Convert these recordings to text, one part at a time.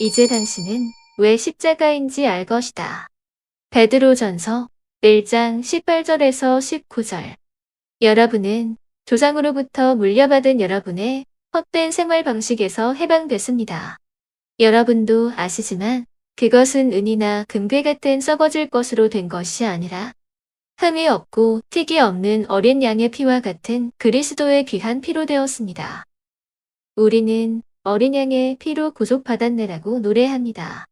이제 당신은 왜 십자가인지 알 것이다. 베드로전서 1장 18절에서 19절. 여러분은 조상으로부터 물려받은 여러분의 헛된 생활 방식에서 해방됐습니다. 여러분도 아시지만 그것은 은이나 금괴 같은 썩어질 것으로 된 것이 아니라 흠이 없고 틱이 없는 어린 양의 피와 같은 그리스도의 귀한 피로 되었습니다. 우리는 어린 양의 피로 구속받았네라고 노래합니다.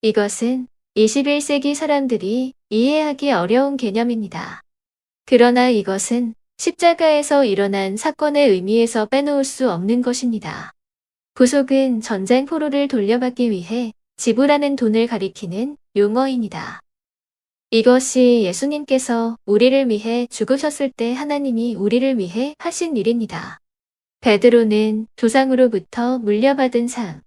이것은 21세기 사람들이 이해하기 어려운 개념입니다. 그러나 이것은 십자가에서 일어난 사건의 의미에서 빼놓을 수 없는 것입니다. 구속은 전쟁 포로를 돌려받기 위해 지불하는 돈을 가리키는 용어입니다. 이것이 예수님께서 우리를 위해 죽으셨을 때 하나님이 우리를 위해 하신 일입니다. 베드로는 조상으로부터 물려받은 삶,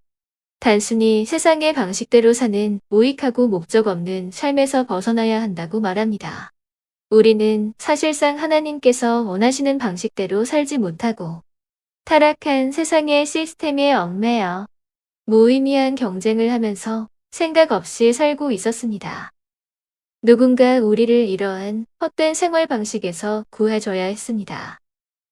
단순히 세상의 방식대로 사는 무익하고 목적 없는 삶에서 벗어나야 한다고 말합니다. 우리는 사실상 하나님께서 원하시는 방식대로 살지 못하고 타락한 세상의 시스템에 얽매여 무의미한 경쟁을 하면서 생각 없이 살고 있었습니다. 누군가 우리를 이러한 헛된 생활 방식에서 구해줘야 했습니다.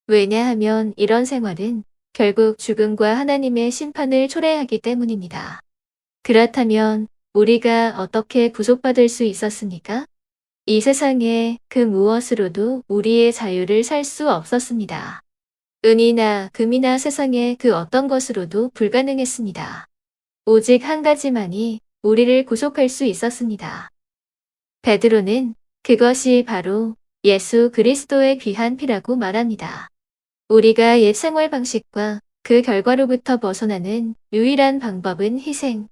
왜냐하면 이런 생활은 결국 죽음과 하나님의 심판을 초래하기 때문입니다. 그렇다면 우리가 어떻게 구속받을 수 있었습니까? 이 세상에 그 무엇으로도 우리의 자유를 살 수 없었습니다. 은이나 금이나 세상의 그 어떤 것으로도 불가능했습니다. 오직 한 가지만이 우리를 구속할 수 있었습니다. 베드로는 그것이 바로 예수 그리스도의 귀한 피라고 말합니다. 우리가 옛 생활 방식과 그 결과로부터 벗어나는 유일한 방법은 희생,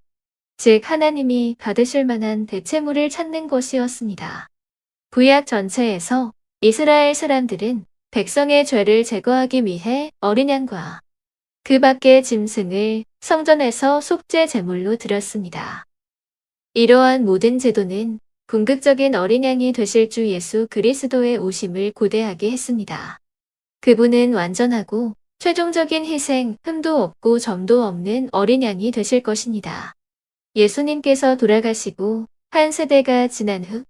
즉 하나님이 받으실 만한 대체물을 찾는 것이었습니다. 구약 전체에서 이스라엘 사람들은 백성의 죄를 제거하기 위해 어린 양과 그 밖의 짐승을 성전에서 속죄 제물로 드렸습니다. 이러한 모든 제도는 궁극적인 어린 양이 되실 주 예수 그리스도의 오심을 고대하게 했습니다. 그분은 완전하고 최종적인 희생, 흠도 없고 점도 없는 어린 양이 되실 것입니다. 예수님께서 돌아가시고 한 세대가 지난 후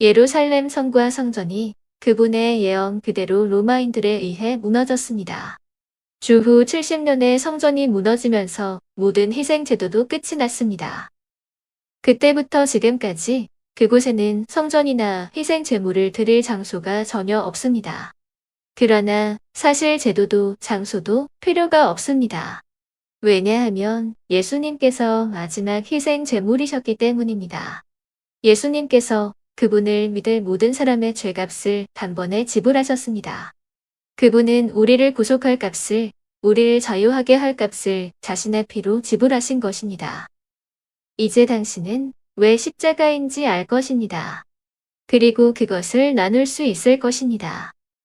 예루살렘 성과 성전이 그분의 예언 그대로 로마인들에 의해 무너졌습니다. 주후 70년에 성전이 무너지면서 모든 희생 제도도 끝이 났습니다. 그때부터 지금까지 그곳에는 성전이나 희생 제물을 드릴 장소가 전혀 없습니다. 그러나 사실 제도도 장소도 필요가 없습니다. 왜냐하면 예수님께서 마지막 희생 제물이셨기 때문입니다. 예수님께서 그분을 믿을 모든 사람의 죄값을 단번에 지불하셨습니다. 그분은 우리를 구속할 값을, 우리를 자유하게 할 값을 자신의 피로 지불하신 것입니다. 이제 당신은 왜 십자가인지 알 것입니다. 그리고 그것을 나눌 수 있을 것입니다.